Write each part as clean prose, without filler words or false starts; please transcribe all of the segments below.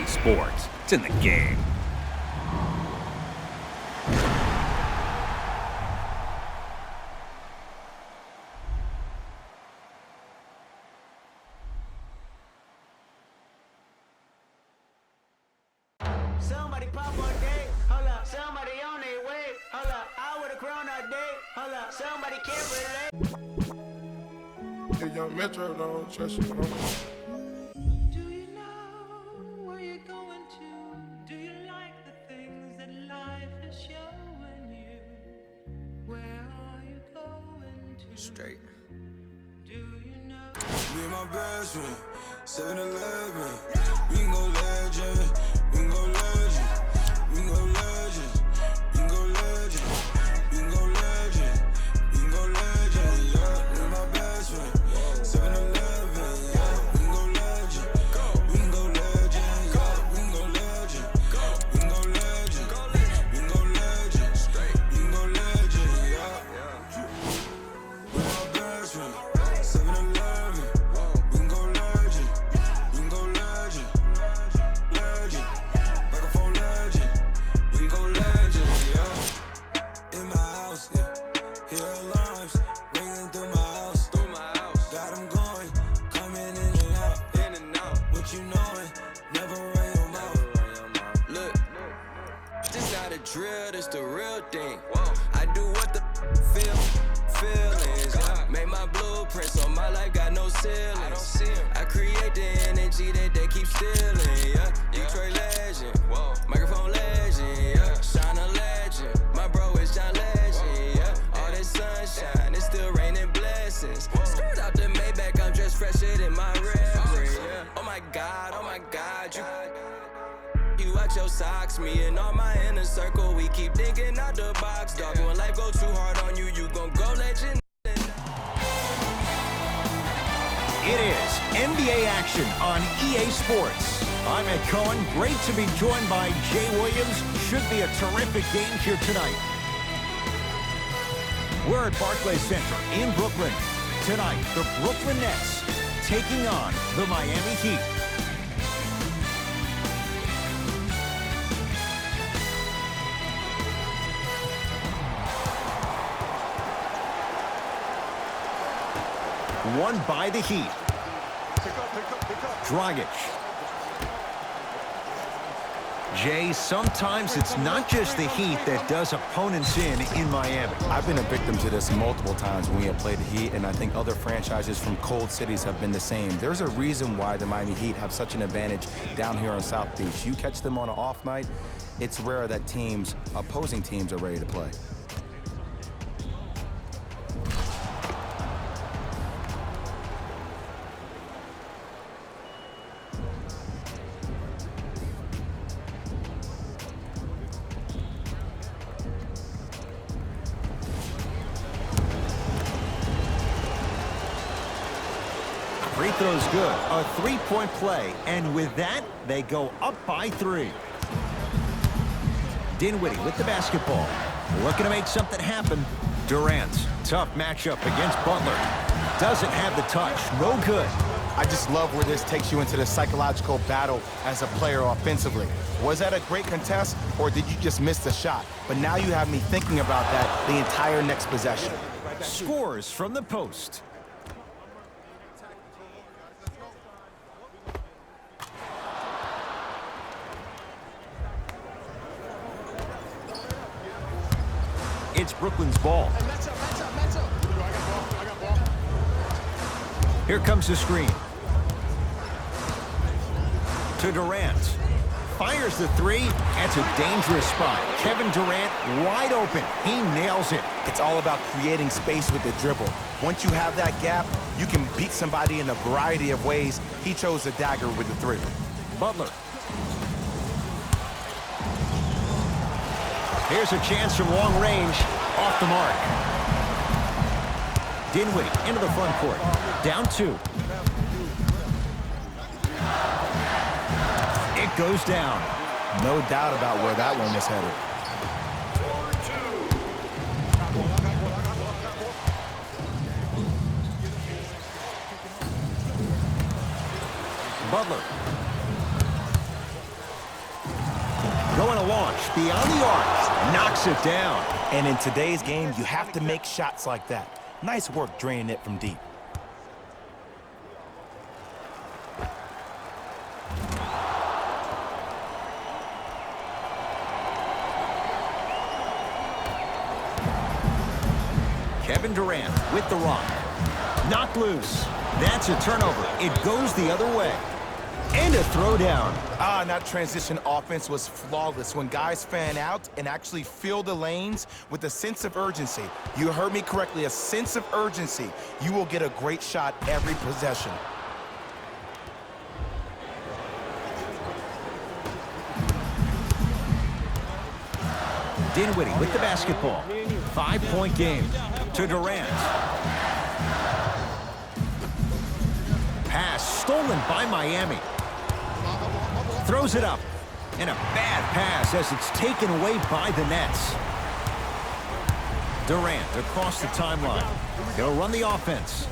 EA Sports. It's in the game. Somebody pop on day, hold up. Somebody on their way, hold up. I would've grown all day, hold up. Somebody can't relate. The young Metro don't trust you, bro. Do you know where you're going to? Do you like the things that life is showing you? Where are you going to? Straight. Do you know? Me and my best friend, 7-Eleven. We can go legend, we can go legend, we can go legend, we can go legend, we can go legend, we can go legend, yeah. Me and my best friend, 7-Eleven, yeah. We can go legend, we can go legend, yeah. We can go legend, we can go legend, we can go legend, we can go legend, yeah. Me and my best friend, 7-Eleven. We can go legend, we can go legend, legend, microphone legend, we can go legend, yeah. In my house, yeah. Hear alarms ringing through my house, got them going, coming in and out, what you knowin', never run your mouth. Look, this not a drill, this the real thing. I do what the feelings. Make my blueprints on my life, got no ceilings. I create the energy that they keep stealing, yeah. Detroit legend, microphone legend, yeah. Shine a legend, my bro is John Legend, yeah. All this sunshine, it's still raining blessings. Skirt out the Maybach, I'm dressed fresher than my reverend, yeah. Oh my God, you out your socks, me and all my inner circle, we keep thinking out the box, dog. When life go too hard on you, you gon' go legend. It is NBA action on EA Sports. I'm Ed Cohen. Great to be joined by Jay Williams. Should be a terrific game here tonight. We're at Barclays Center in Brooklyn. Tonight, the Brooklyn Nets taking on the Miami Heat. Won by the Heat. Dragic. Jay, sometimes it's not just the Heat that does opponents in Miami. I've been a victim to this multiple times when we have played the Heat, and I think other franchises from cold cities have been the same. There's a reason why the Miami Heat have such an advantage down here on South Beach. You catch them on an off night, it's rare that opposing teams are ready to play. Free throw's good. A three-point play. And with that, they go up by 3. Dinwiddie with the basketball. Looking to make something happen. Durant. Tough matchup against Butler. Doesn't have the touch. No good. I just love where this takes you into the psychological battle as a player offensively. Was that a great contest, or did you just miss the shot? But now you have me thinking about that the entire next possession. Scores from the post. It's Brooklyn's ball. Here comes the screen. To Durant. Fires the 3. That's a dangerous spot. Kevin Durant wide open. He nails it. It's all about creating space with the dribble. Once you have that gap, you can beat somebody in a variety of ways. He chose the dagger with the 3. Butler. Here's a chance from long range. Off the mark. Dinwiddie into the front court. Down 2. It goes down. No doubt about where that one is headed. Butler. Going to launch beyond the arc. Knocks it down. And in today's game, you have to make shots like that. Nice work draining it from deep. Kevin Durant with the rock. Knocked loose. That's a turnover. It goes the other way. And a throwdown. That transition offense was flawless when guys fan out and actually fill the lanes with a sense of urgency. You heard me correctly, a sense of urgency. You will get a great shot every possession. Dinwiddie with the basketball. 5-point game to Durant. Pass stolen by Miami. Throws it up. And a bad pass as it's taken away by the Nets. Durant across the timeline. He'll run the offense.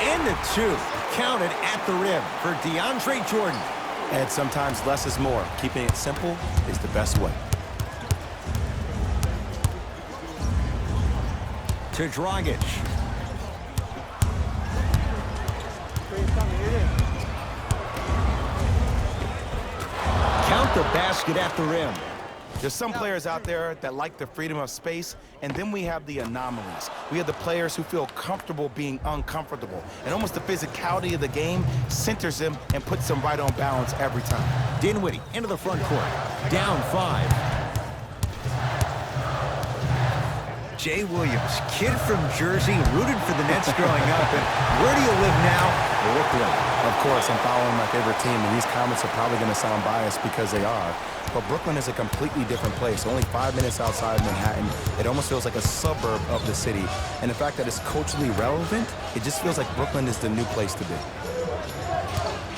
And the two. Counted at the rim for DeAndre Jordan. And sometimes less is more. Keeping it simple is the best way. To Dragic. Count the basket at the rim. There's some players out there that like the freedom of space, and then we have the anomalies. We have the players who feel comfortable being uncomfortable, and almost the physicality of the game centers them and puts them right on balance every time. Dinwiddie into the front court. Down 5. Jay Williams, kid from Jersey, rooted for the Nets growing up. And where do you live now? Brooklyn. Of course, I'm following my favorite team, and these comments are probably going to sound biased because they are. But Brooklyn is a completely different place. Only 5 minutes outside Manhattan. It almost feels like a suburb of the city. And the fact that it's culturally relevant, it just feels like Brooklyn is the new place to be.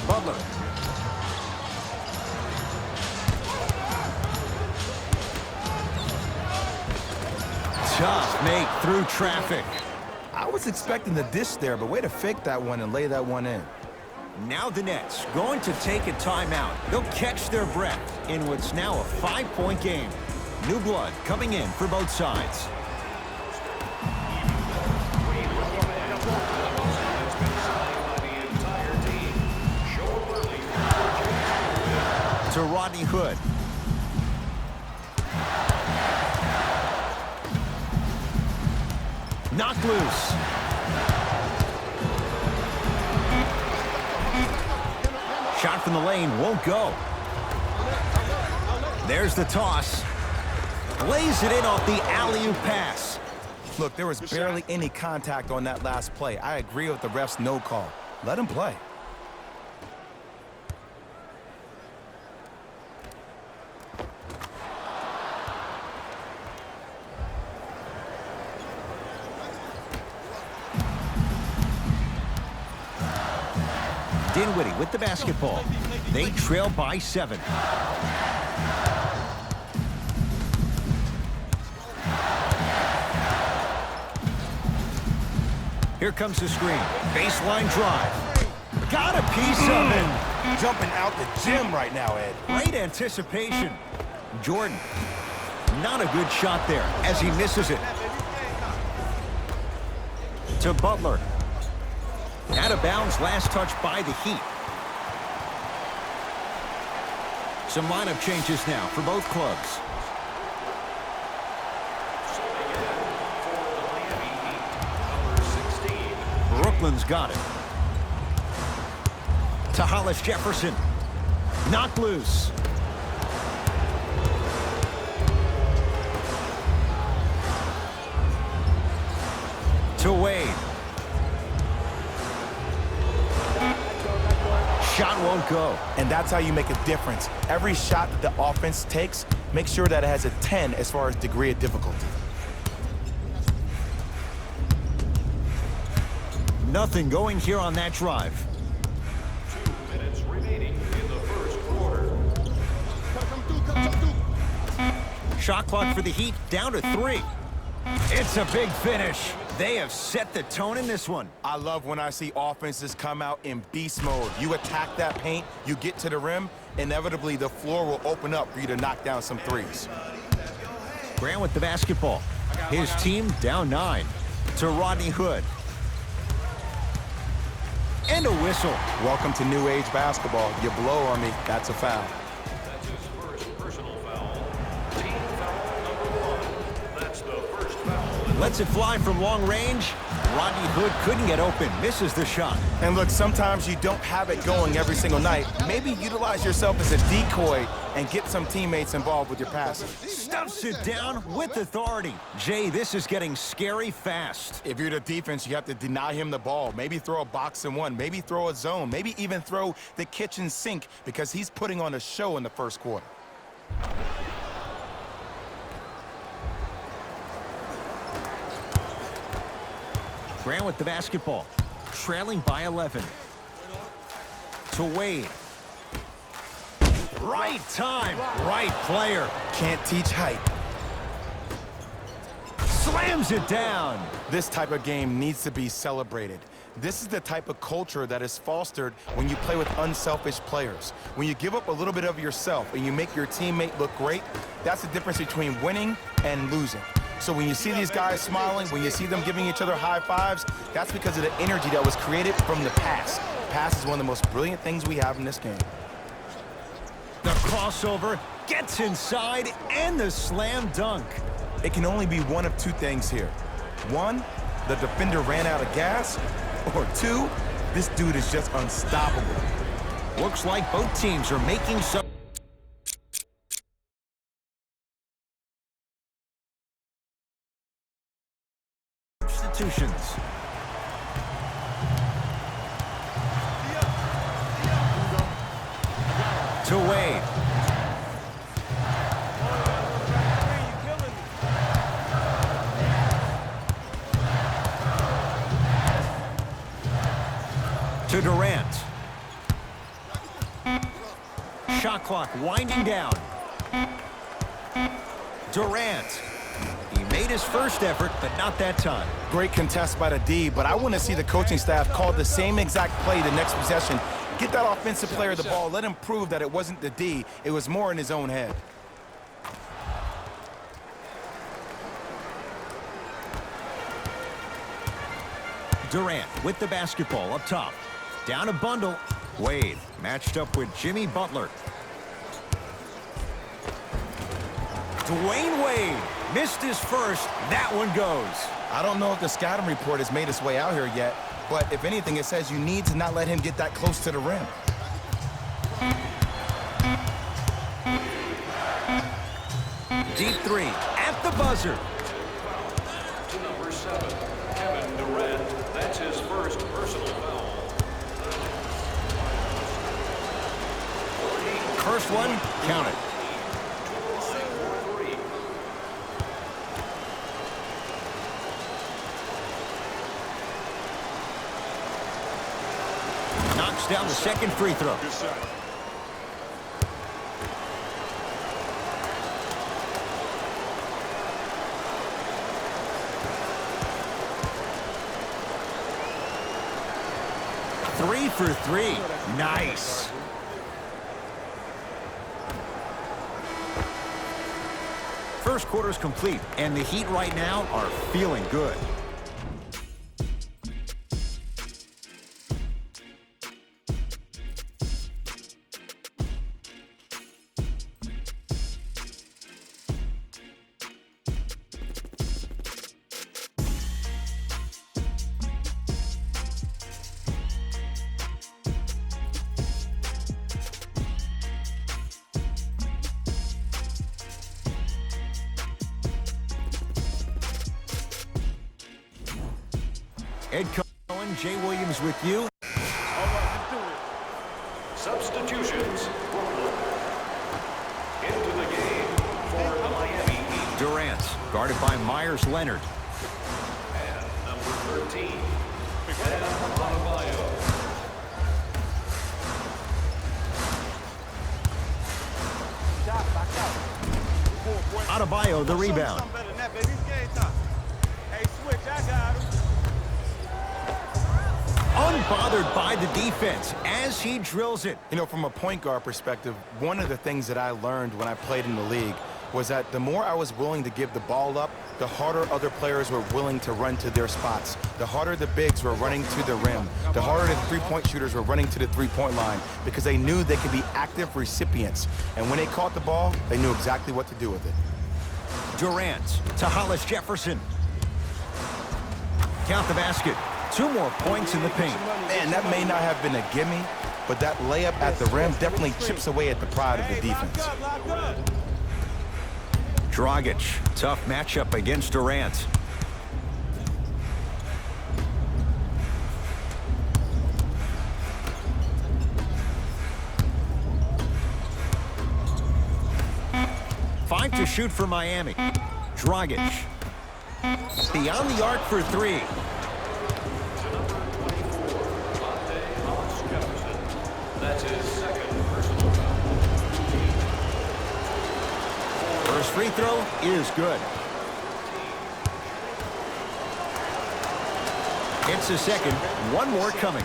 Butler. Tough make through traffic. I was expecting the dish there, but way to fake that one and lay that one in. Now the Nets going to take a timeout. They'll catch their breath in what's now a 5-point game. New blood coming in for both sides. To Rodney Hood. Knocked loose. Shot from the lane won't go. There's the toss. Lays it in off the alley-oop pass. Look, there was barely any contact on that last play. I agree with the ref's no call. Let him play. Dinwiddie with the basketball. They trail by 7. Here comes the screen. Baseline drive. Got a piece of it. Jumping out the gym right now, Ed. Great anticipation. Jordan. Not a good shot there as he misses it. To Butler. Out of bounds, last touch by the Heat. Some lineup changes now for both clubs. Brooklyn's got it. To Hollis Jefferson. Knocked loose. To Wade. Shot won't go. And that's how you make a difference. Every shot that the offense takes, make sure that it has a 10 as far as degree of difficulty. Nothing going here on that drive. 2 minutes remaining in the first quarter. Shot clock for the Heat down to 3. It's a big finish. They have set the tone in this one. I love when I see offenses come out in beast mode. You attack that paint, you get to the rim, inevitably the floor will open up for you to knock down some threes. Grant with the basketball. His team down 9 to Rodney Hood. And a whistle. Welcome to new age basketball. You blow on me, that's a foul. That's his first personal foul. Team foul number 1. That's the first foul. Lets it fly from long range. Rodney Hood couldn't get open, misses the shot. And look, sometimes you don't have it going every single night. Maybe utilize yourself as a decoy and get some teammates involved with your passing. Stuffs it down with authority. Jay, this is getting scary fast. If you're the defense, you have to deny him the ball. Maybe throw a box and one. Maybe throw a zone. Maybe even throw the kitchen sink because he's putting on a show in the first quarter. Grant with the basketball. Trailing by 11. To Wade. Right time, right player. Can't teach height. Slams it down. This type of game needs to be celebrated. This is the type of culture that is fostered when you play with unselfish players. When you give up a little bit of yourself and you make your teammate look great, that's the difference between winning and losing. So when you see these guys smiling, when you see them giving each other high fives, that's because of the energy that was created from the pass. Pass is one of the most brilliant things we have in this game. The crossover gets inside and the slam dunk. It can only be one of two things here. One, the defender ran out of gas, or two, this dude is just unstoppable. Looks like both teams are making some substitutions. To Wade. To Durant. Shot clock winding down. Durant. He made his first effort, but not that time. Great contest by the D, but I want to see the coaching staff call the same exact play the next possession. Get that offensive player the ball. Let him prove that it wasn't the D. It was more in his own head. Durant with the basketball up top. Down a bundle. Wade matched up with Jimmy Butler. Dwayne Wade missed his first. That one goes. I don't know if the scouting report has made its way out here yet, but if anything, it says you need to not let him get that close to the rim. Deep three at the buzzer. To number 7, Kevin Durant. That's his first personal foul. First one, count it. Knocks down the second free throw. Good shot. Three for three. Nice. First quarter's complete, and the Heat right now are feeling good. Ed Cohen, Jay Williams with you. Substitutions. Into the game for the Miami Heat. Durant, guarded by Myers Leonard. And number 13, Bam Adebayo. Adebayo the rebound. Hey, switch, I got him. unbothered by the defense as he drills it. You know, from a point guard perspective, one of the things that I learned when I played in the league was that the more I was willing to give the ball up, the harder other players were willing to run to their spots. The harder the bigs were running to the rim. The harder the three-point shooters were running to the three-point line because they knew they could be active recipients. And when they caught the ball, they knew exactly what to do with it. Durant to Hollis Jefferson. Count the basket. 2 more points in the paint. Man, that may not have been a gimme, but that layup at the rim definitely chips away at the pride of the defense. Dragic, tough matchup against Durant. Five to shoot for Miami. Dragic. Beyond the arc for 3. That's his second personal foul. First free throw is good. It's a second. 1 more coming.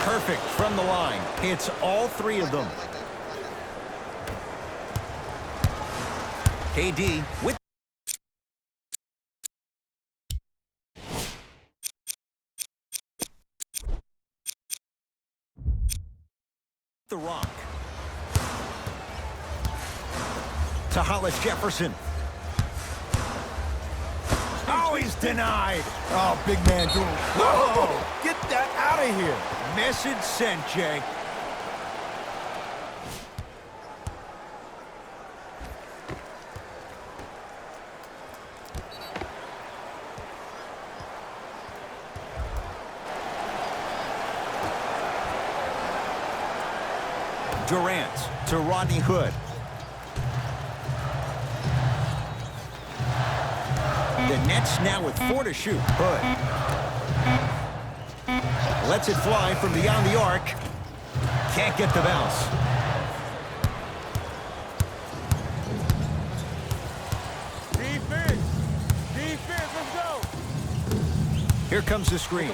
Perfect from the line. Hits all 3 of them. KD with the rock. To Hollis Jefferson. Oh, he's denied. Oh, big man doing. Whoa! Get that out of here. Message sent, Jay. Durant to Rodney Hood. The Nets now with 4 to shoot. Hood lets it fly from beyond the arc. Can't get the bounce. Defense, let's go. Here comes the screen.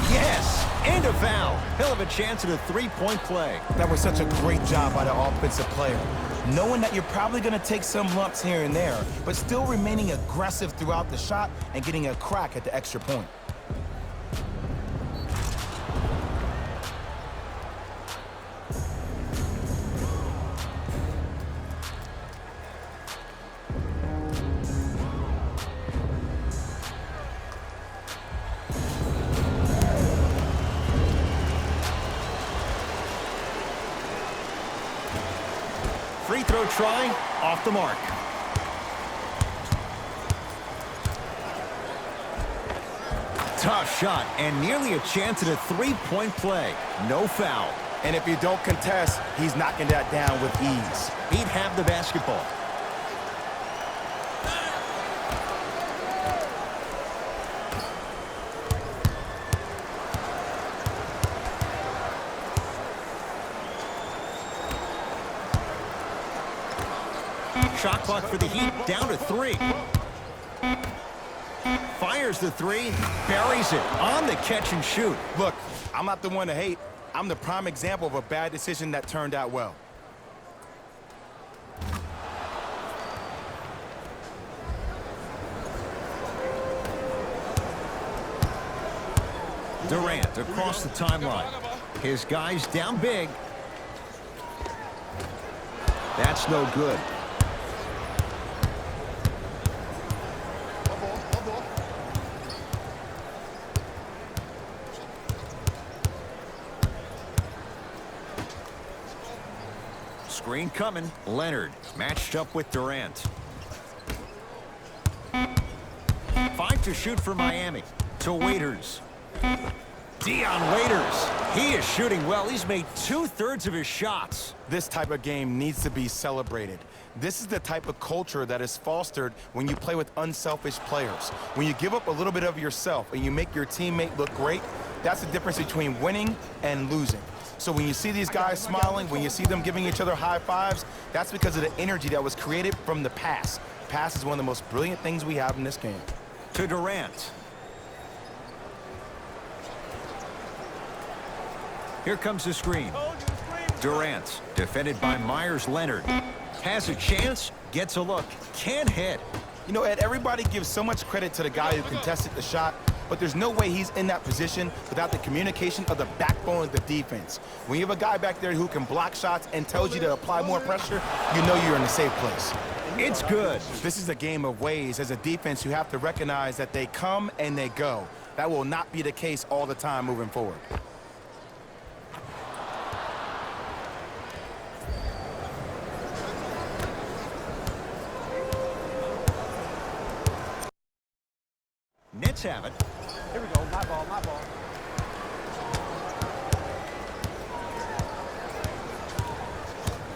Yes, and a foul. Hell of a chance at a 3-point play. That was such a great job by the offensive player. Knowing that you're probably going to take some lumps here and there, but still remaining aggressive throughout the shot and getting a crack at the extra point. Free throw try, off the mark. Tough shot and nearly a chance at a 3-point play. No foul. And if you don't contest, he's knocking that down with ease. He'd have the basketball. Shot clock for the Heat down to 3. Fires the 3, buries it on the catch and shoot. Look, I'm not the one to hate. I'm the prime example of a bad decision that turned out well. Durant across the timeline. His guys down big. That's no good. Screen coming. Leonard matched up with Durant. 5 to shoot for Miami. To Waiters. Dion Waiters. He is shooting well. He's made 2/3 of his shots. This type of game needs to be celebrated. This is the type of culture that is fostered when you play with unselfish players. When you give up a little bit of yourself and you make your teammate look great, that's the difference between winning and losing. So when you see these guys smiling, when you see them giving each other high fives, that's because of the energy that was created from the pass. pass is one of the most brilliant things we have in this game. To Durant. Here comes the screen. Durant, defended by Myers Leonard. Has a chance, gets a look, can't hit. You know, Ed, everybody gives so much credit to the guy who contested the shot, but there's no way he's in that position without the communication of the backbone of the defense. When you have a guy back there who can block shots and tells you to apply more pressure, you know you're in a safe place. It's good. This is a game of ways. As a defense, you have to recognize that they come and they go. That will not be the case all the time moving forward. Nets have it. Here we go. My ball, my ball.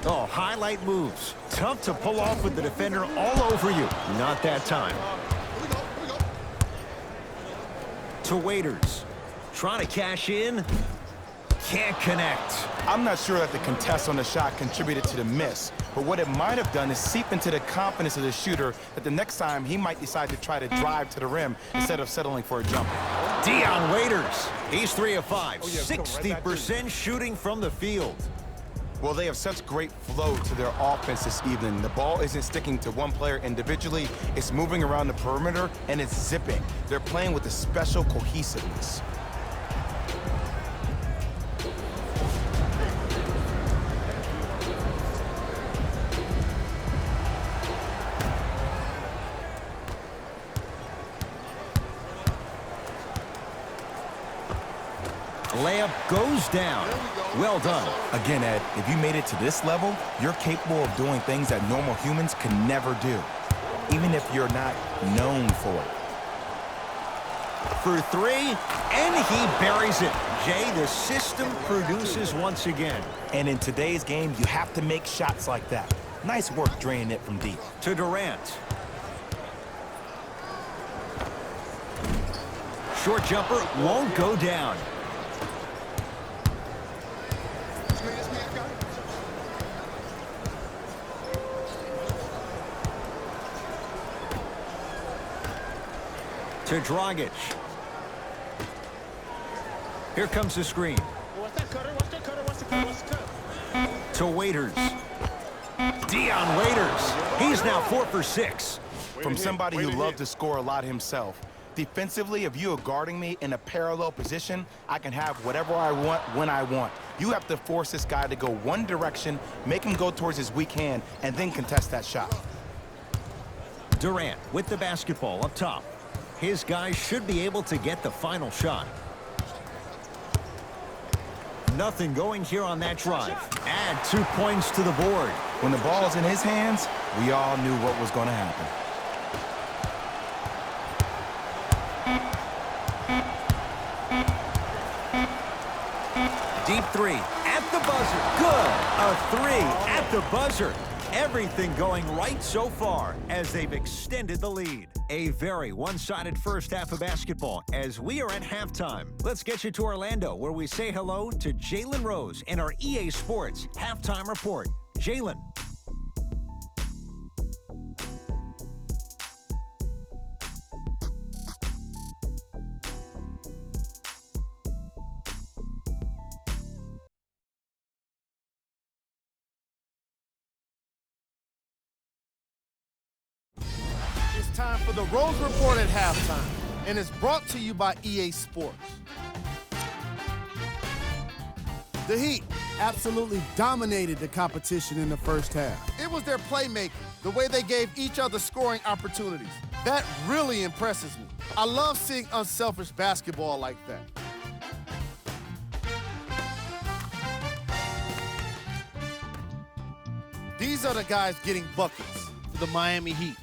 Oh, highlight moves. Tough to pull off with the defender all over you. Not that time. To Waiters. Trying to cash in. Can't connect. I'm not sure that the contest on the shot contributed to the miss, but what it might have done is seep into the confidence of the shooter that the next time he might decide to try to drive to the rim instead of settling for a jumper. Dion Waiters. He's 3 of 5. Oh, yeah, 60% shooting from the field. Well, they have such great flow to their offense this evening. The ball isn't sticking to one player individually. It's moving around the perimeter, and it's zipping. They're playing with a special cohesiveness. Layup goes down. Well done. Again, Ed, if you made it to this level, you're capable of doing things that normal humans can never do, even if you're not known for it. For 3, and he buries it. Jay, the system produces once again. And in today's game, you have to make shots like that. Nice work draining it from deep. To Durant. Short jumper won't go down. To Dragic. Here comes the screen. What's that cutter? What's that cutter? What's the cutter? What's the cutter? To Waiters. Dion Waiters. He's now 4 for 6. From somebody who loved to score a lot himself. Defensively, if you are guarding me in a parallel position, I can have whatever I want when I want. You have to force this guy to go one direction, make him go towards his weak hand, and then contest that shot. Durant with the basketball up top. His guys should be able to get the final shot. Nothing going here on that drive. Add 2 points to the board. When the ball is in his hands, we all knew what was going to happen. Deep 3 at the buzzer. Good. A 3 at the buzzer. Everything going right so far as they've extended the lead. A very one-sided first half of basketball as we are at halftime. Let's get you to Orlando where we say hello to Jalen Rose in our EA Sports Halftime Report. Jalen. Time for the Rose Report at halftime, and it's brought to you by EA Sports. The Heat absolutely dominated the competition in the first half. It was their playmaking, the way they gave each other scoring opportunities. That really impresses me. I love seeing unselfish basketball like that. These are the guys getting buckets for the Miami Heat.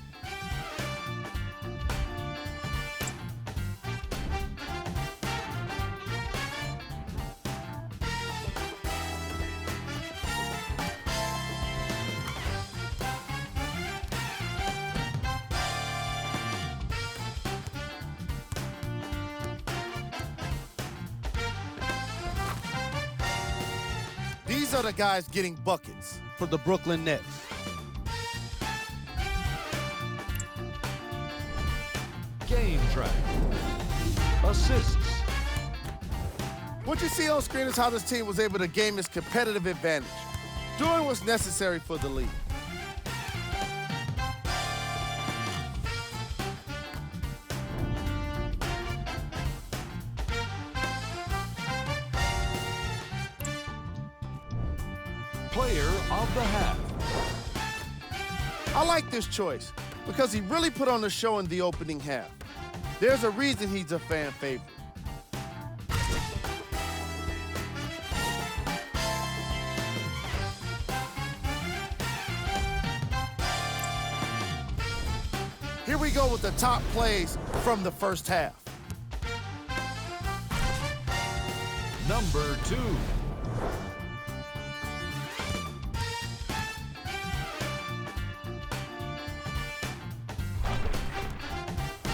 These are the guys getting buckets for the Brooklyn Nets. Game track. Assists. What you see on screen is how this team was able to gain its competitive advantage, doing what's necessary for the lead. Player of the half. I like this choice because he really put on the show in the opening half. There's a reason he's a fan favorite. Here we go with the top plays from the first half. Number 2.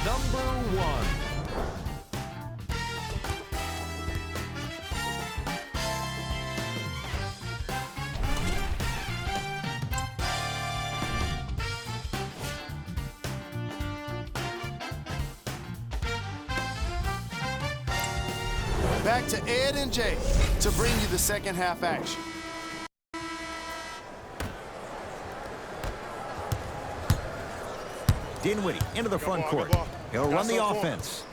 Number 1. Back to Ed and Jay to bring you the second half action. Dinwiddie into the front court. He'll run the offense.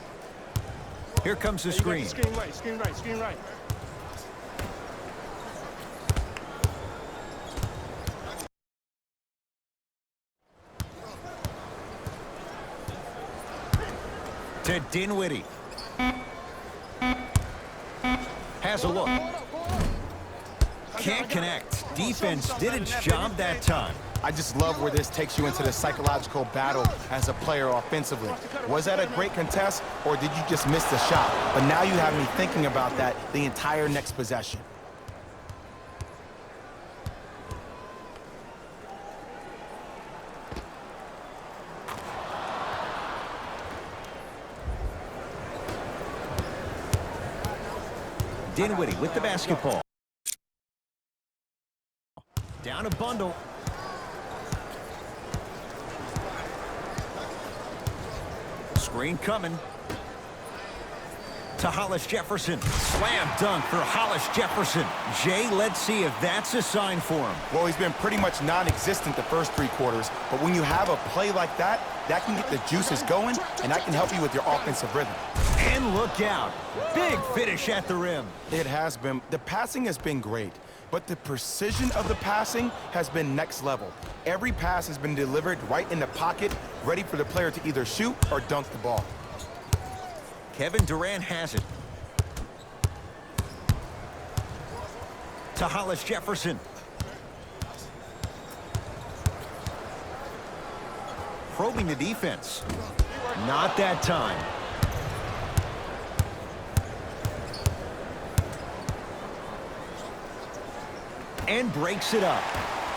Here comes the screen. Screen right, screen right, screen right. To Dinwiddie. Has a look. Can't connect. Defense did its job that time. I just love where this takes you into the psychological battle as a player offensively. Was that a great contest, or did you just miss the shot? But now you have me thinking about that the entire next possession. Dinwiddie with the basketball. Down a bundle. Screen coming. To Hollis Jefferson. Slam dunk for Hollis Jefferson. Jay, let's see if that's a sign for him. Well, he's been pretty much non-existent the first 3 quarters, but when you have a play like that, that can get the juices going, and that can help you with your offensive rhythm. And look out. Big finish at the rim. It has been. The passing has been great, but the precision of the passing has been next level. Every pass has been delivered right in the pocket, ready for the player to either shoot or dunk the ball. Kevin Durant has it. To Hollis Jefferson. Probing the defense. Not that time. And breaks it up.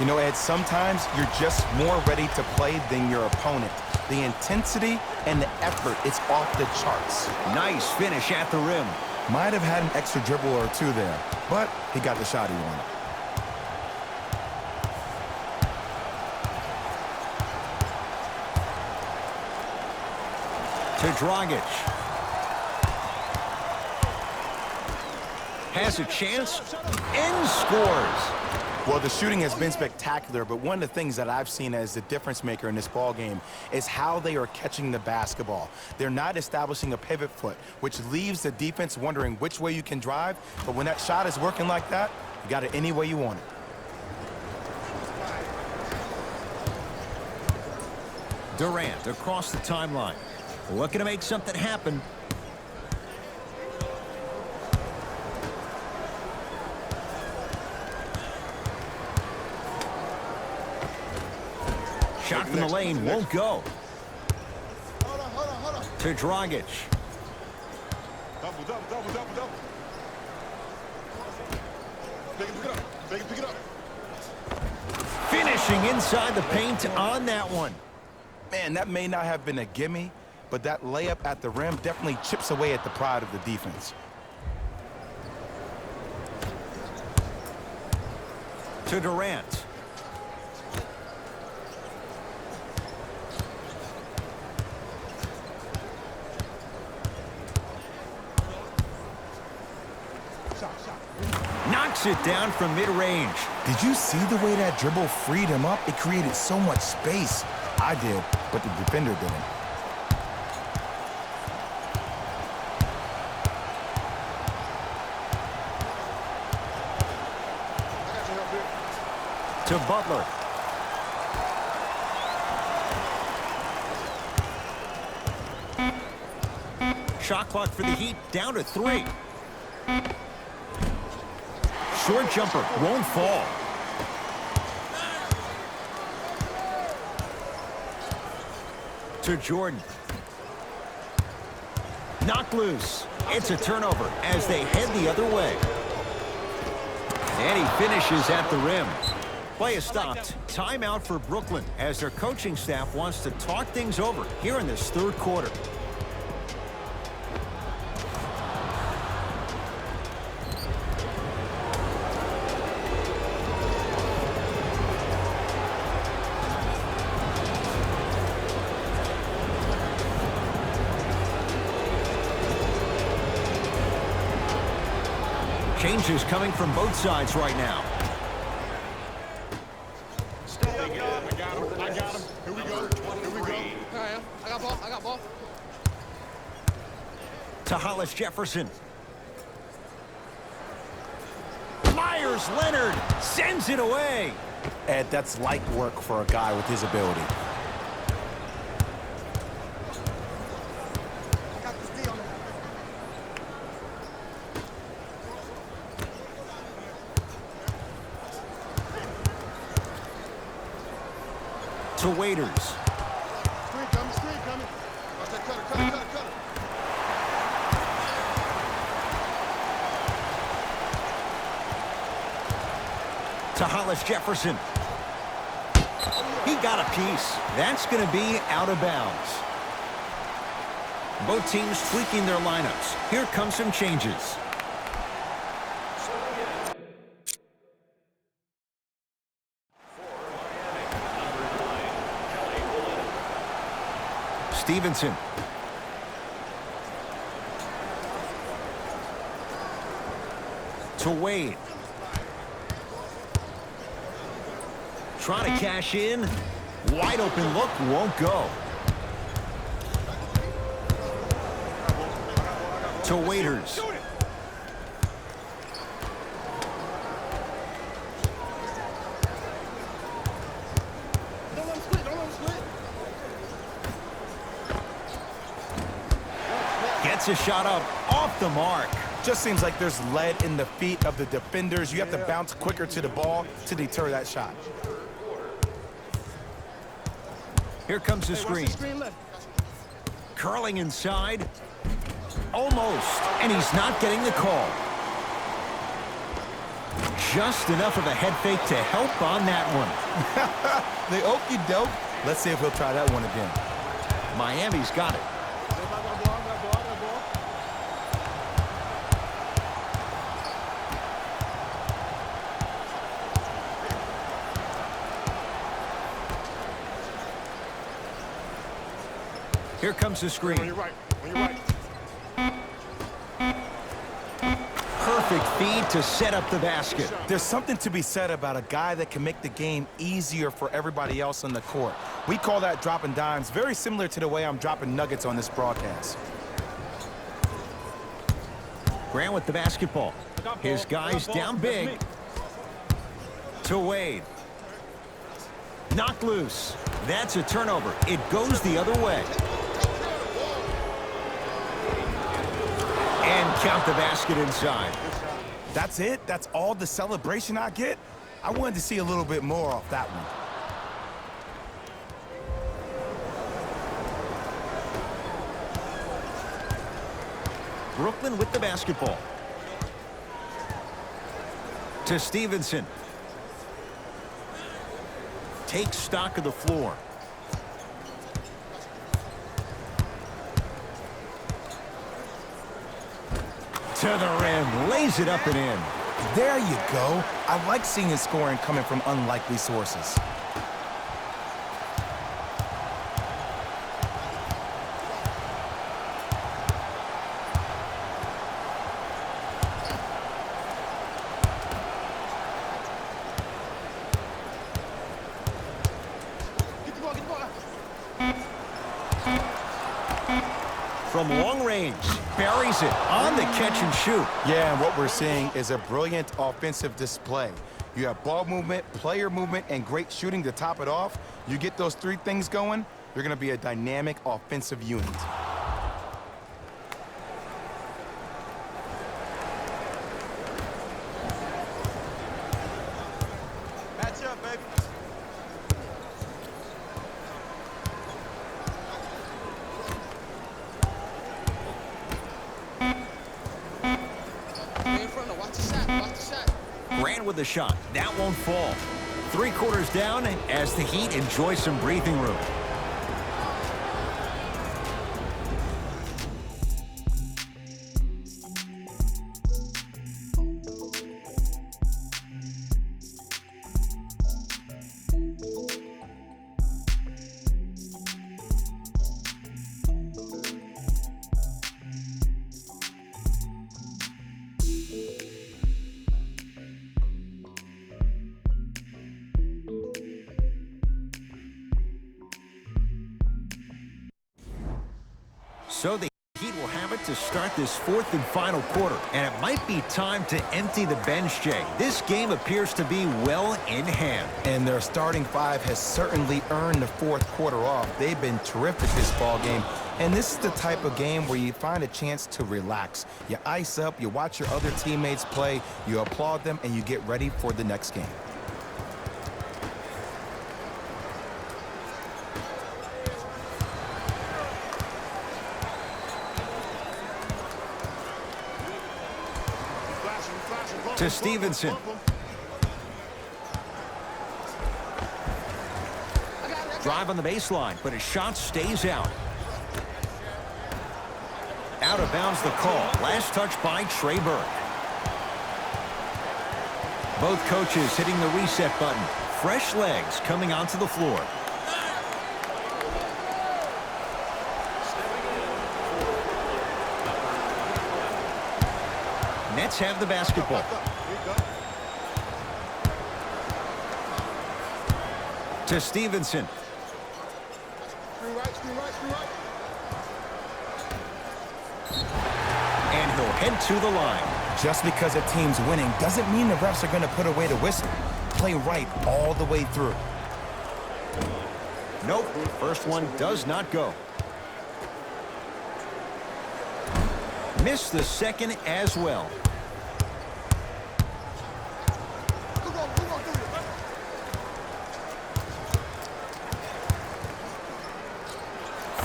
You know, Ed, sometimes you're just more ready to play than your opponent. The intensity and the effort, it's off the charts. Nice finish at the rim. Might have had an extra dribble or 2 there, but he got the shot he wanted. To Dragic. Has a chance and scores. Well, the shooting has been spectacular, but one of the things that I've seen as the difference maker in this ball game is how they are catching the basketball. They're not establishing a pivot foot, which leaves the defense wondering which way you can drive, but when that shot is working like that, you got it any way you want it. Durant across the timeline. Looking to make something happen. Shot from the lane won't go. To Dragic. Double, double, double, double, double. Pick it up. Pick it up. Finishing inside the paint on that one. Man, that may not have been a gimme, but that layup at the rim definitely chips away at the pride of the defense. To Durant. knocks it down from mid-range. Did you see the way that dribble freed him up? It created so much space. I did, but the defender didn't. To Butler. Shot clock for the Heat down to 3. Short jumper won't fall. To Jordan. Knocked loose. It's a turnover as they head the other way. And he finishes at the rim. Play is stopped. Timeout for Brooklyn as their coaching staff wants to talk things over here in this third quarter. Changes coming from both sides right now. I got him. Here we go. I got ball. To Hollis Jefferson. Myers Leonard sends it away. Ed, that's light work for a guy with his ability. To Waiters. Screen coming. Watch that cutter. To Hollis Jefferson. He got a piece. That's going to be out of bounds. Both teams tweaking their lineups. Here come some changes. Stevenson. To Wade. Trying to cash in. Wide open look, won't go. To Waiters. Gets a shot up off the mark. Just seems like there's lead in the feet of the defenders. You have to bounce quicker to the ball to deter that shot. Here comes the screen. Curling inside. Almost. And he's not getting the call. Just enough of a head fake to help on that one. The okey doke. Let's see if he'll try that one again. Miami's got it. Here comes the screen. On your right. Perfect feed to set up the basket. There's something to be said about a guy that can make the game easier for everybody else on the court. We call that dropping dimes, very similar to the way I'm dropping nuggets on this broadcast. Grant with the basketball. His guys down big. To Wade. Knocked loose. That's a turnover. It goes the other way. And count the basket inside. That's it? That's all the celebration I get? I wanted to see a little bit more off that one. Brooklyn with the basketball. To Stevenson. Takes stock of the floor. To the rim, lays it up and in. There you go. I like seeing scoring coming from unlikely sources. From long range, buries it on the catch and shoot. Yeah, and what we're seeing is a brilliant offensive display. You have ball movement, player movement, and great shooting to top it off. You get those three things going, you're going to be a dynamic offensive unit. Match up, baby. In front of, watch the shot, watch the shot. Grant with the shot. That won't fall. 3 quarters down as the Heat enjoy some breathing room. So the Heat will have it to start this 4th and final quarter. And it might be time to empty the bench, Jay. This game appears to be well in hand. And their starting five has certainly earned the 4th quarter off. They've been terrific this ball game. And this is the type of game where you find a chance to relax. You ice up, you watch your other teammates play, you applaud them, and you get ready for the next game. To Stevenson. Drive on the baseline, but his shot stays out. Out of bounds the call. Last touch by Trey Burke. Both coaches hitting the reset button. Fresh legs coming onto the floor. Nets have the basketball. To Stevenson. Screen right, screen right, screen right. And he'll head to the line. Just because a team's winning doesn't mean the refs are going to put away the whistle. Play right all the way through. Nope, first one does not go. Missed the second as well.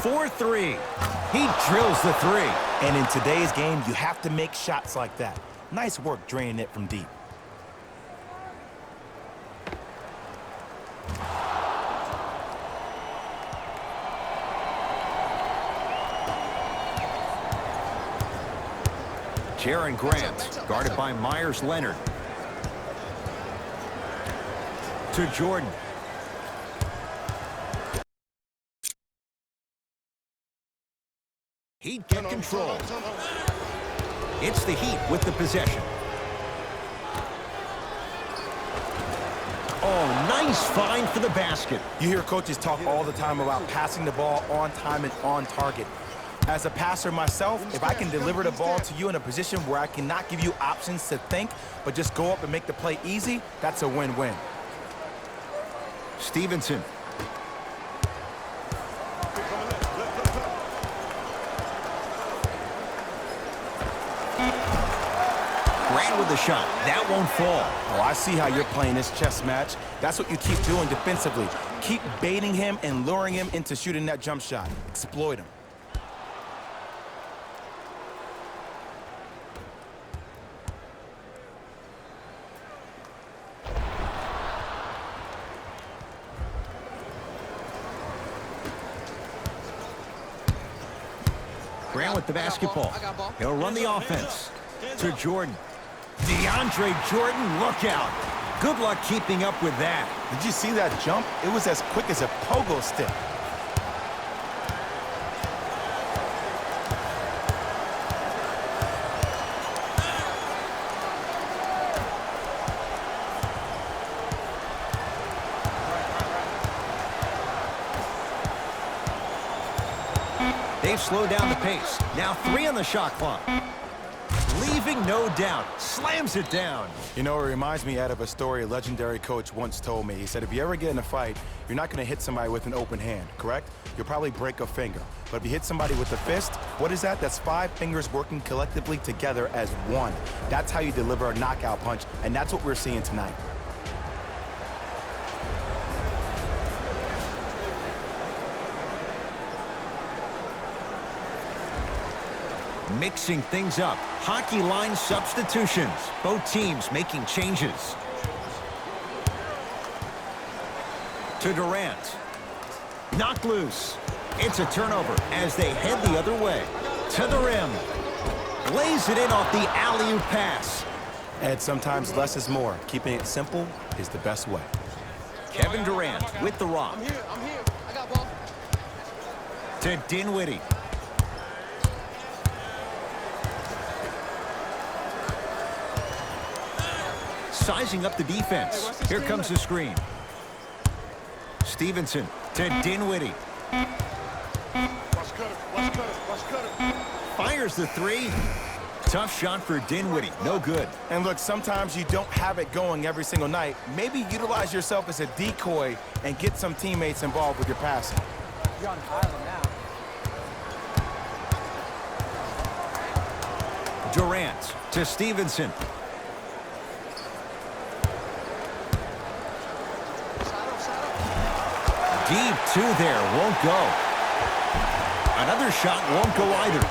4-3. He drills the 3. And in today's game, you have to make shots like that. Nice work draining it from deep. Jaren Grant, guarded by Myers Leonard. To Jordan. Heat get control. It's the Heat with the possession. Oh, nice find for the basket. You hear coaches talk all the time about passing the ball on time and on target. As a passer myself, if I can deliver the ball to you in a position where I cannot give you options to think, but just go up and make the play easy, that's a win-win. Stevenson. Grant with the shot. That won't fall. Oh, I see how you're playing this chess match. That's what you keep doing defensively. Keep baiting him and luring him into shooting that jump shot. Exploit him. Grant with the basketball. He'll run the offense. To Jordan. DeAndre Jordan, look out. Good luck keeping up with that. Did you see that jump? It was as quick as a pogo stick. They've slowed down the pace. Now 3 on the shot clock. Leaving no doubt. Slams it down. You know, it reminds me, Ed, of a story a legendary coach once told me. He said, if you ever get in a fight, you're not going to hit somebody with an open hand, correct? You'll probably break a finger. But if you hit somebody with a fist, what is that? That's 5 fingers working collectively together as one. That's how you deliver a knockout punch, and that's what we're seeing tonight. Mixing things up. Hockey line substitutions. Both teams making changes. To Durant. Knocked loose. It's a turnover as they head the other way. To the rim. Lays it in off the alley-oop pass. Ed, sometimes less is more. Keeping it simple is the best way. Kevin Durant with the rock. I'm here. I got ball. To Dinwiddie. Sizing up the defense. Here comes the screen. Stevenson to Dinwiddie. Fires the 3. Tough shot for Dinwiddie. No good. And look, sometimes you don't have it going every single night. Maybe utilize yourself as a decoy and get some teammates involved with your passing. You're on Highland now. Durant to Stevenson. Deep 2 there, won't go. Another shot won't go either.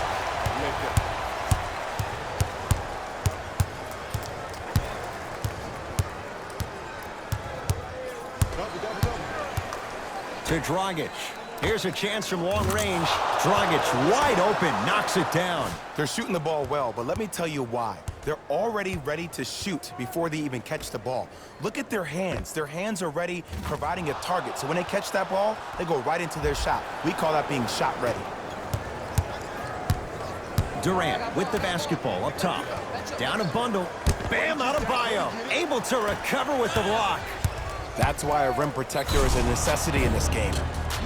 To Dragic. Here's a chance from long range. Dragic wide open, knocks it down. They're shooting the ball well, but let me tell you why. They're already ready to shoot before they even catch the ball. Look at their hands. Their hands are ready, providing a target. So when they catch that ball, they go right into their shot. We call that being shot ready. Durant with the basketball up top. Down a bundle. Bam Adebayo. Able to recover with the block. That's why a rim protector is a necessity in this game.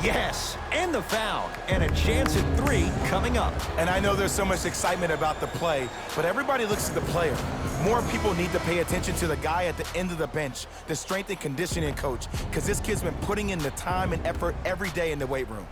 Yes, and the foul. And a chance at 3 coming up. And I know there's so much excitement about the play, but everybody looks at the player. More people need to pay attention to the guy at the end of the bench, the strength and conditioning coach, because this kid's been putting in the time and effort every day in the weight room.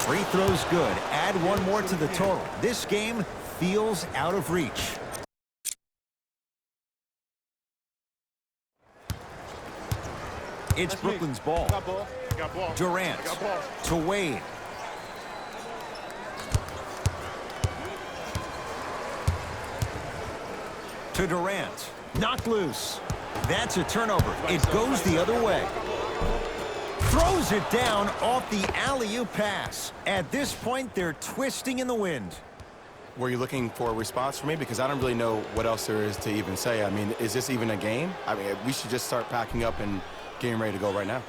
Free throws good. Add 1 more to the total. This game feels out of reach. It's Brooklyn's ball. Durant to Wade. To Durant. Knocked loose. That's a turnover. It goes the other way. Throws it down off the alley-oop pass. At this point, they're twisting in the wind. Were you looking for a response from me? Because I don't really know what else there is to even say. I mean, is this even a game? I mean, we should just start packing up and getting ready to go right now.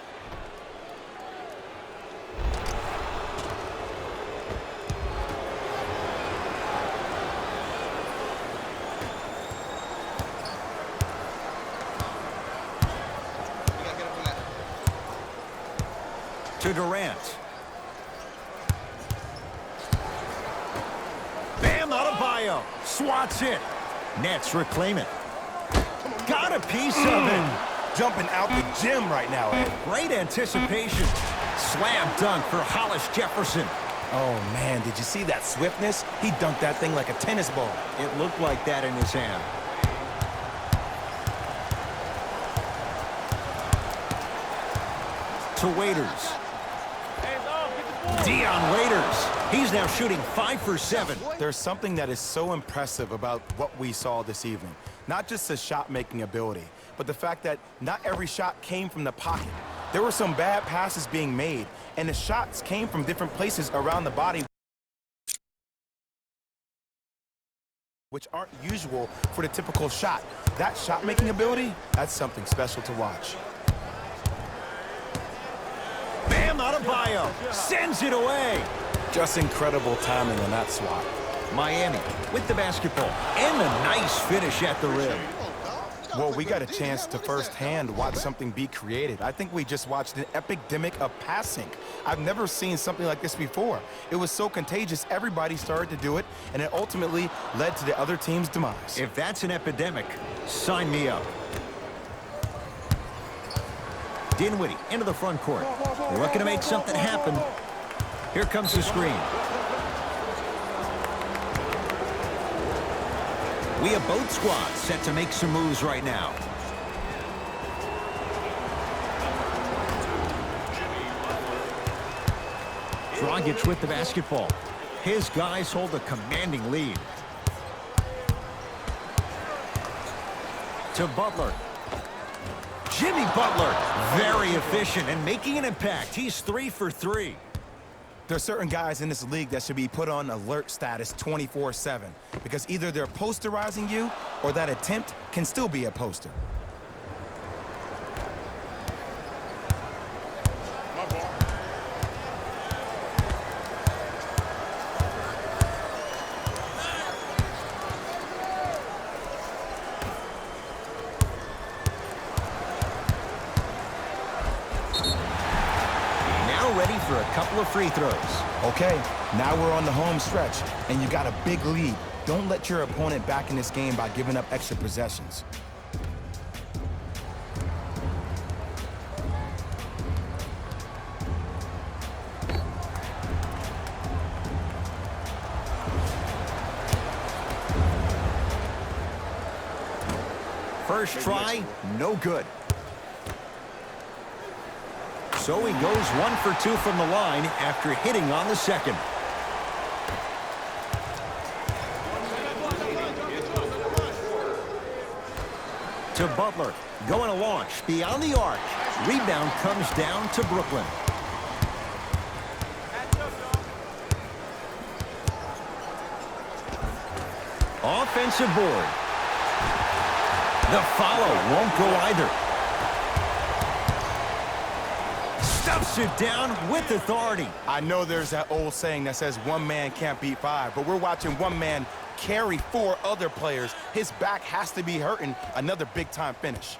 To Durant. Bam Adebayo swats it. Nets reclaim it. Got a piece of it. Jumping out the gym right now, Ed. Great anticipation. Slam dunk for Hollis Jefferson. Oh, man, did you see that swiftness? He dunked that thing like a tennis ball. It looked like that in his hand. To Waiters. Dion Waiters. He's now shooting 5 for 7. There's something that is so impressive about what we saw this evening. Not just the shot-making ability, but the fact that not every shot came from the pocket. There were some bad passes being made, and the shots came from different places around the body, which aren't usual for the typical shot. That shot-making ability, that's something special to watch. Adebayo sends it away. Just incredible timing on that swat. Miami with the basketball and a nice finish at the rim. Well, we got a chance to firsthand watch something be created. I think we just watched an epidemic of passing. I've never seen something like this before. It was so contagious, everybody started to do it, and it ultimately led to the other team's demise. If that's an epidemic, sign me up. Dinwiddie into the front court. They're looking to make something happen. Here comes the screen. We have both squads set to make some moves right now. Dragic with the basketball. His guys hold a commanding lead. To Butler. Jimmy Butler, very efficient and making an impact. He's 3 for 3. There are certain guys in this league that should be put on alert status 24/7 because either they're posterizing you or that attempt can still be a poster. Ready for a couple of free throws. Okay, now we're on the home stretch, and you got a big lead. Don't let your opponent back in this game by giving up extra possessions. First try, no good. So he goes 1 for 2 from the line after hitting on the second. To Butler, going to launch beyond the arc. Rebound comes down to Brooklyn. Offensive board. The follow won't go either. Stuffs it down with authority. I know there's that old saying that says one man can't beat 5, but we're watching one man carry 4 other players. His back has to be hurting. Another big-time finish.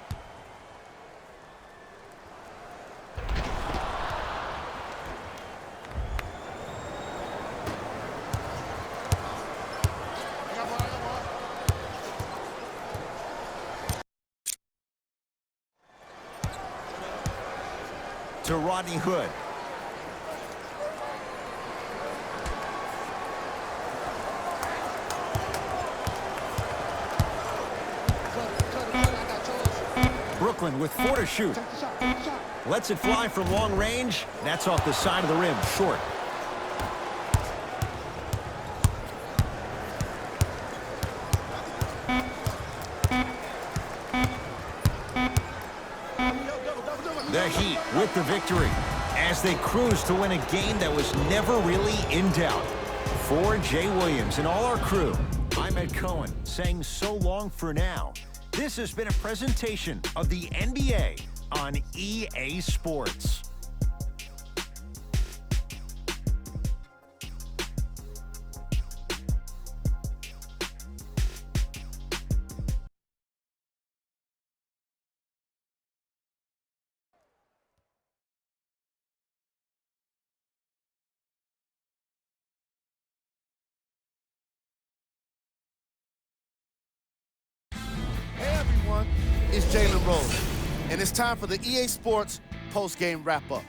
To Rodney Hood. Brooklyn with 4 to shoot. Lets it fly from long range. That's off the side of the rim, short. The Heat with the victory as they cruise to win a game that was never really in doubt. For Jay Williams and all our crew, I'm Ed Cohen saying so long for now. This has been a presentation of the NBA on EA Sports. It's Jalen Rose, and it's time for the EA Sports post-game wrap-up.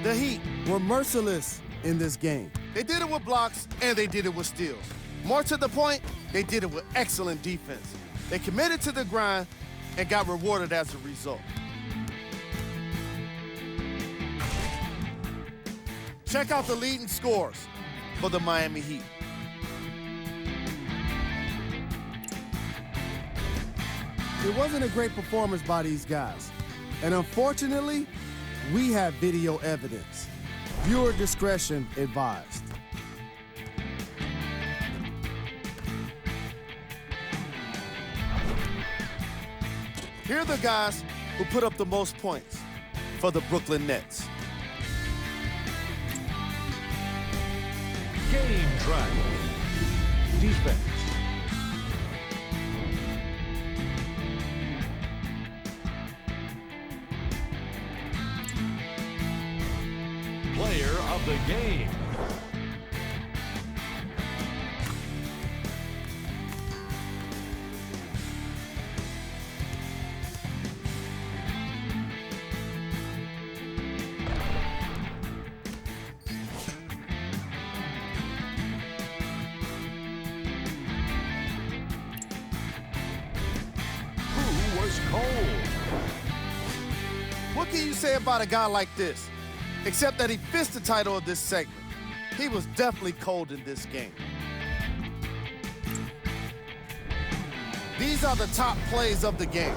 The Heat were merciless in this game. They did it with blocks, and they did it with steals. More to the point, they did it with excellent defense. They committed to the grind and got rewarded as a result. Check out the leading scores for the Miami Heat. It wasn't a great performance by these guys. And unfortunately, we have video evidence. Viewer discretion advised. Here are the guys who put up the most points. for the Brooklyn Nets. Game drive. Defense. Player of the game. Who was cold? What can you say about a guy like this? Except that he fits the title of this segment. He was definitely cold in this game. These are the top plays of the game.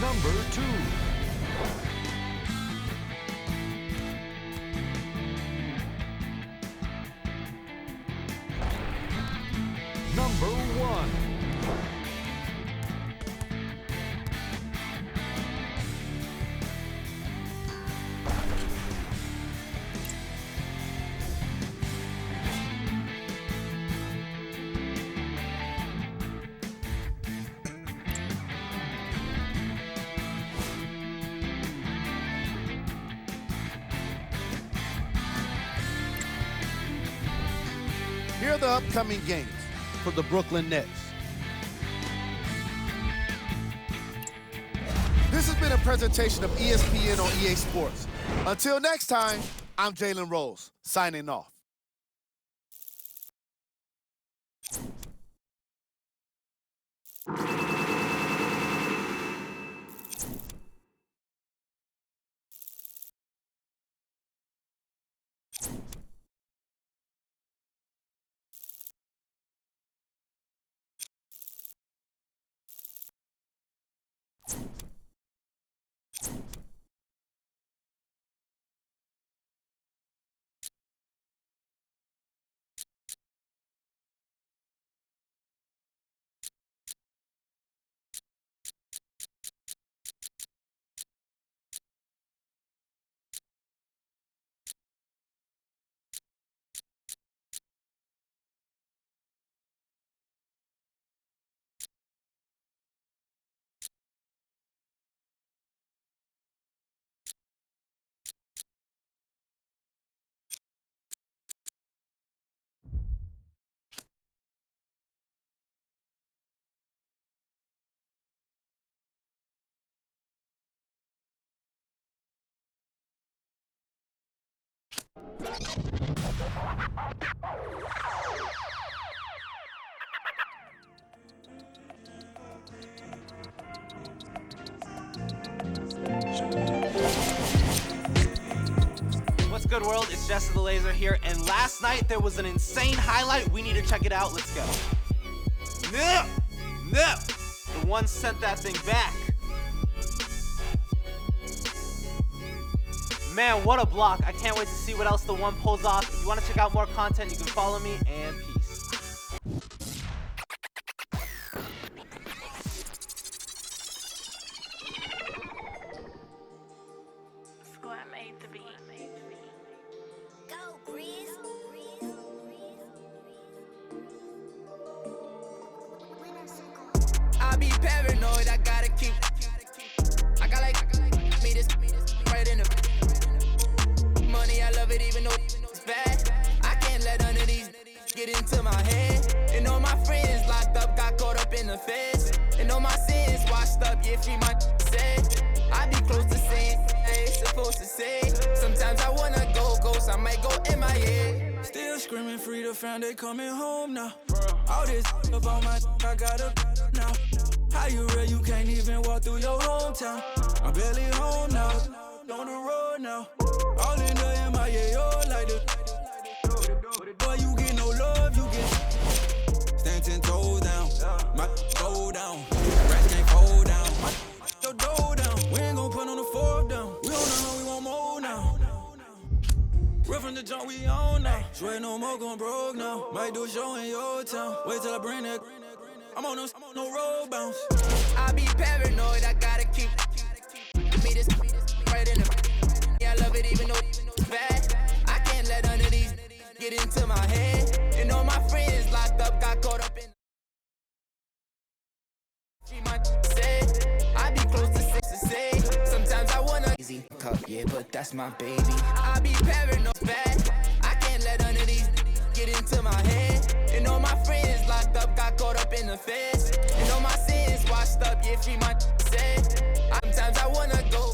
Number 2. Number 1. Here are the upcoming games for the Brooklyn Nets. This has been a presentation of ESPN on EA Sports. Until next time, I'm Jalen Rose, signing off. What's good, world? It's Jesse the Laser here, and last night there was an insane highlight. We need to check it out. Let's go. No! The one sent that thing back. Man, what a block. I can't wait to see what else the one pulls off. If you want to check out more content, you can follow me, and peace. Squad made the beat. Go, Breeze. I be paranoid, I gotta keep. I got like me this right in the money. I love it even though it's bad. I can't let none of these get into my head. And all my friends locked up, got caught up in the feds. And all my sins washed up, yeah, free my said. I be close to saying, I ain't supposed to say. Sometimes I wanna go ghost, I might go MIA. Still screaming free the fam, they coming home now. All this up on my, I got up now. How you real, you can't even walk through your hometown. I'm barely home now, on the road now. All in the MIA, all like the boy, you get no love, you get stand 10 toes down. My go down, rats can't fold down. Your dough down, we ain't gon' put on the fourth down. We don't know how we want more now. Real from the jump, we on now. Swear no more gon' broke now. Might do a show in your town. Wait till I bring that. I'm on no road bounce. I be paranoid, I gotta keep me this right in the. Yeah, I love it even though it's bad. I can't let none of these get into my head. And all my friends locked up, got caught up in. She might say, I be close to 6 to say. Sometimes I wanna easy cup, yeah, but that's my baby. I be paranoid, bad. I can't let none of these get into my head. And all my friends locked up, got caught up in the feds. And all my sins washed up, yeah, free my say. Sometimes I wanna go